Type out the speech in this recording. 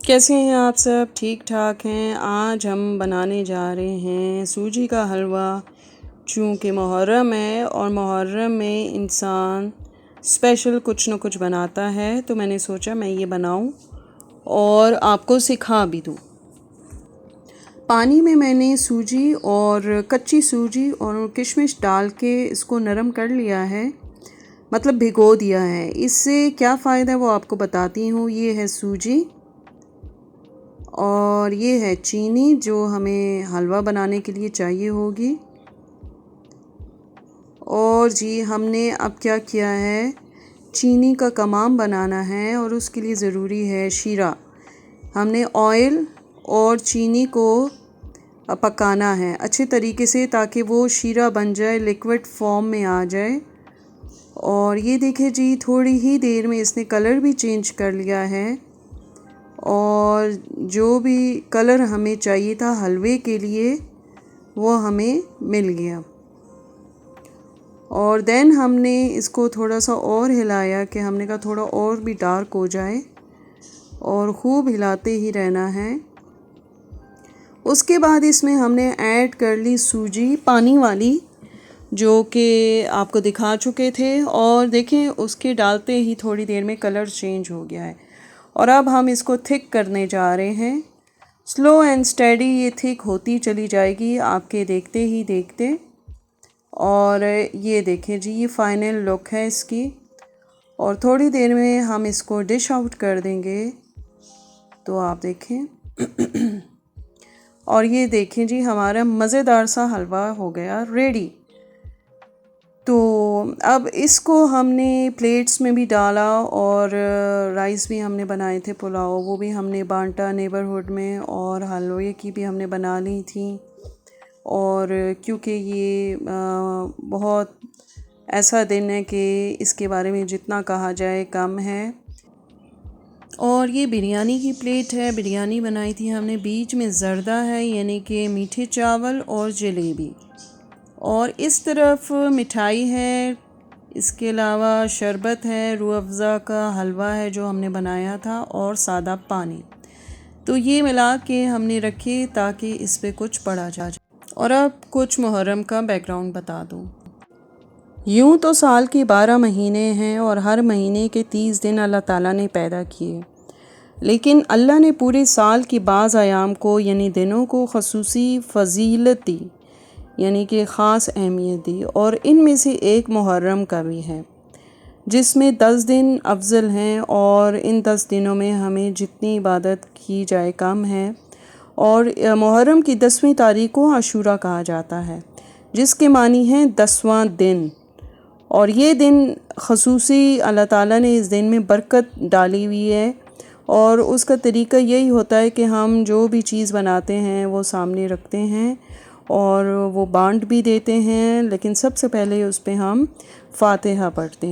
कैसे हैं आप सब? ठीक ठाक हैं। आज हम बनाने जा रहे हैं सूजी का हलवा। चूँकि मुहर्रम है और मुहर्रम में इंसान स्पेशल कुछ न कुछ बनाता है, तो मैंने सोचा मैं ये बनाऊं और आपको सिखा भी दूं। पानी में मैंने सूजी और कच्ची सूजी और किशमिश डाल के इसको नरम कर लिया है, मतलब भिगो दिया है। इससे क्या फ़ायदा है वो आपको बताती हूँ। ये है सूजी और ये है चीनी जो हमें हलवा बनाने के लिए चाहिए होगी। और जी हमने अब क्या किया है, चीनी का कमाम बनाना है और उसके लिए ज़रूरी है शीरा। हमने ऑयल और चीनी को पकाना है अच्छे तरीके से ताकि वो शीरा बन जाए, लिक्विड फॉर्म में आ जाए। और ये देखिए जी, थोड़ी ही देर में इसने कलर भी चेंज कर लिया है और जो भी कलर हमें चाहिए था हलवे के लिए वो हमें मिल गया। और देन हमने इसको थोड़ा सा और हिलाया कि हमने कहा थोड़ा और भी डार्क हो जाए और खूब हिलाते ही रहना है। उसके बाद इसमें हमने ऐड कर ली सूजी पानी वाली, जो कि आपको दिखा चुके थे। और देखें उसके डालते ही थोड़ी देर में कलर चेंज हो गया है। और अब हम इसको थिक करने जा रहे हैं। स्लो एंड स्टेडी ये थिक होती चली जाएगी आपके देखते ही देखते। और ये देखें जी, ये फाइनल लुक है इसकी। और थोड़ी देर में हम इसको डिश आउट कर देंगे, तो आप देखें। और ये देखें जी, हमारा मज़ेदार सा हलवा हो गया रेडी। तो अब इसको हमने प्लेट्स में भी डाला और राइस भी हमने बनाए थे, पुलाव वो भी हमने बांटा नेबरहुड में, और हलवे की भी हमने बना ली थी। और क्योंकि ये बहुत ऐसा दिन है कि इसके बारे में जितना कहा जाए कम है। और ये बिरयानी की प्लेट है, बिरयानी बनाई थी हमने। बीच में ज़र्दा है यानी कि मीठे चावल और जलेबी, और इस तरफ मिठाई है। इसके अलावा शरबत है, रूह अफ़ज़ा का हलवा है जो हमने बनाया था, और सादा पानी। तो ये मिला के हमने रखे ताकि इस पे कुछ पड़ा जाए। और अब कुछ मुहर्रम का बैकग्राउंड बता दूँ। यूँ तो साल के 12 महीने हैं और हर महीने के 30 दिन अल्लाह ताला ने पैदा किए, लेकिन अल्लाह ने पूरे साल की बाज़ अयाम को यानी दिनों को ख़ुसूसी फ़जीलत दी, यानी कि ख़ास अहमियत दी। और इनमें से एक मुहर्रम का भी है, जिसमें 10 दिन अफजल हैं। और इन 10 दिनों में हमें जितनी इबादत की जाए कम है। और मुहर्रम की 10वीं तारीख को आशूरा कहा जाता है, जिसके मानी है 10वां दिन। और ये दिन ख़ुसूसी अल्लाह ताला ने इस दिन में बरकत डाली हुई है। और उसका तरीका यही होता है कि हम जो भी चीज़ बनाते हैं वो सामने रखते हैं और वो बांट भी देते हैं, लेकिन सबसे पहले उस पे हम फातिहा पढ़ते